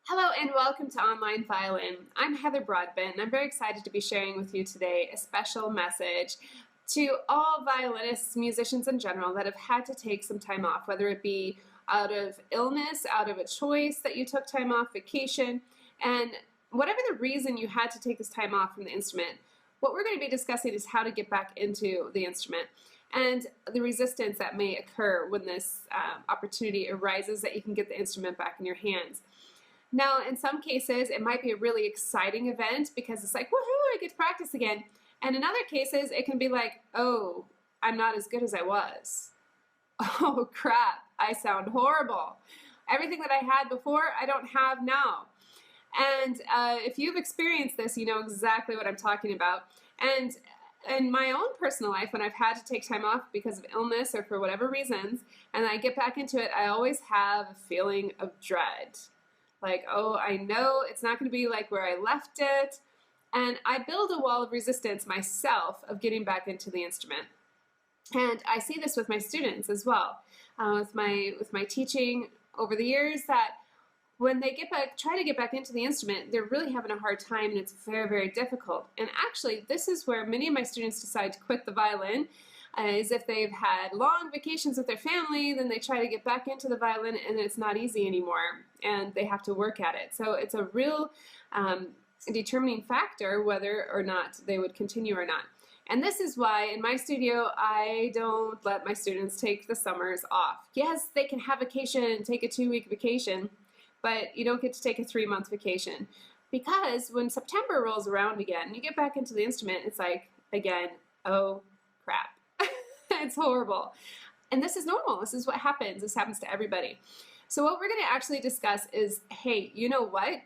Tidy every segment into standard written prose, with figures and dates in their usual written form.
Hello and welcome to Online Violin. I'm Heather Broadbent and I'm very excited to be sharing with you today a special message to all violinists, musicians in general that have had to take some time off, whether it be out of illness, out of a choice that you took time off, vacation, and whatever the reason you had to take this time off from the instrument. What we're going to be discussing is how to get back into the instrument and the resistance that may occur when this opportunity arises that you can get the instrument back in your hands. Now, in some cases, it might be a really exciting event because it's like, woohoo, I get to practice again. And in other cases, it can be like, oh, I'm not as good as I was. Oh, crap, I sound horrible. Everything that I had before, I don't have now. And if you've experienced this, you know exactly what I'm talking about. And in my own personal life, when I've had to take time off because of illness or for whatever reasons, and I get back into it, I always have a feeling of dread. Like, oh, I know it's not going to be like where I left it. And I build a wall of resistance myself of getting back into the instrument. And I see this with my students as well, with my teaching over the years, that when they try to get back into the instrument, they're really having a hard time and it's very, very difficult. And actually, this is where many of my students decide to quit the violin. Is if they've had long vacations with their family, then they try to get back into the violin and it's not easy anymore and they have to work at it. So it's a real determining factor whether or not they would continue or not. And this is why in my studio I don't let my students take the summers off. Yes, they can have vacation and take a 2-week vacation, but you don't get to take a 3-month vacation. Because when September rolls around again, you get back into the instrument, it's like, again, oh crap. It's horrible. And this is normal. This is what happens. This happens to everybody. So what we're going to actually discuss is, hey, you know what?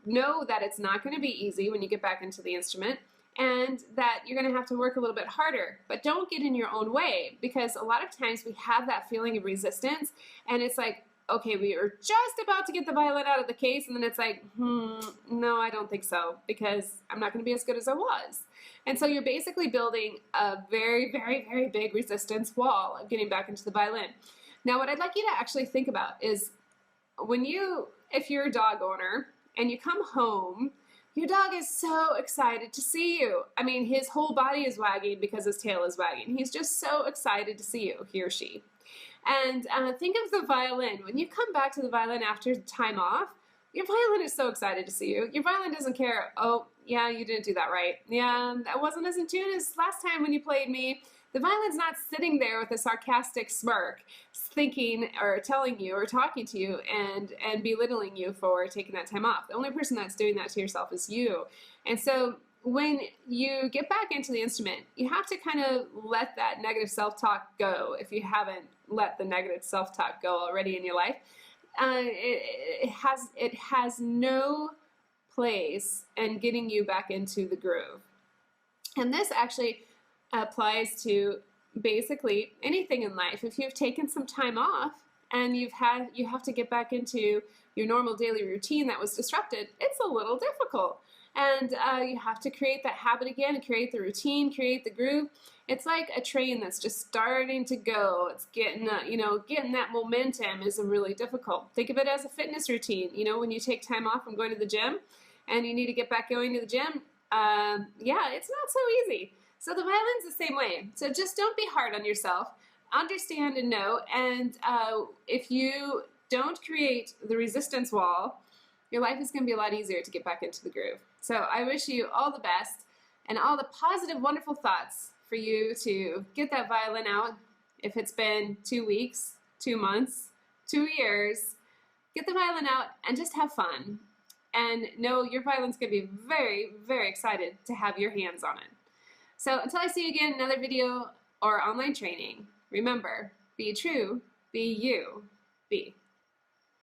Know that it's not going to be easy when you get back into the instrument and that you're going to have to work a little bit harder. But don't get in your own way, because a lot of times we have that feeling of resistance and it's like, okay, we are just about to get the violin out of the case, and then it's like, no, I don't think so, because I'm not going to be as good as I was. And so you're basically building a very, very, very big resistance wall of getting back into the violin. Now, what I'd like you to actually think about is if you're a dog owner and you come home, your dog is so excited to see you. I mean, his whole body is wagging because his tail is wagging. He's just so excited to see you, he or she. And think of the violin. When you come back to the violin after time off, your violin is so excited to see you. Your violin doesn't care, oh, yeah, you didn't do that right. Yeah, that wasn't as in tune as last time when you played me. The violin's not sitting there with a sarcastic smirk, thinking or telling you or talking to you and belittling you for taking that time off. The only person that's doing that to yourself is you. And so when you get back into the instrument, you have to kind of let that negative self-talk go if you haven't let the negative self-talk go already in your life. It has no place in getting you back into the groove. And this actually applies to basically anything in life. If you've taken some time off and you have to get back into your normal daily routine that was disrupted, it's a little difficult. And you have to create that habit again, create the routine, create the groove. It's like a train that's just starting to go. It's getting that momentum is really difficult. Think of it as a fitness routine. You know, when you take time off from going to the gym and you need to get back going to the gym, yeah, it's not so easy. So the violin's the same way. So just don't be hard on yourself. Understand and know. And if you don't create the resistance wall, your life is going to be a lot easier to get back into the groove. So I wish you all the best and all the positive, wonderful thoughts for you to get that violin out. If it's been 2 weeks, 2 months, 2 years, get the violin out and just have fun. And know your violin's going to be very, very excited to have your hands on it. So until I see you again in another video or online training, remember, be true, be you, be.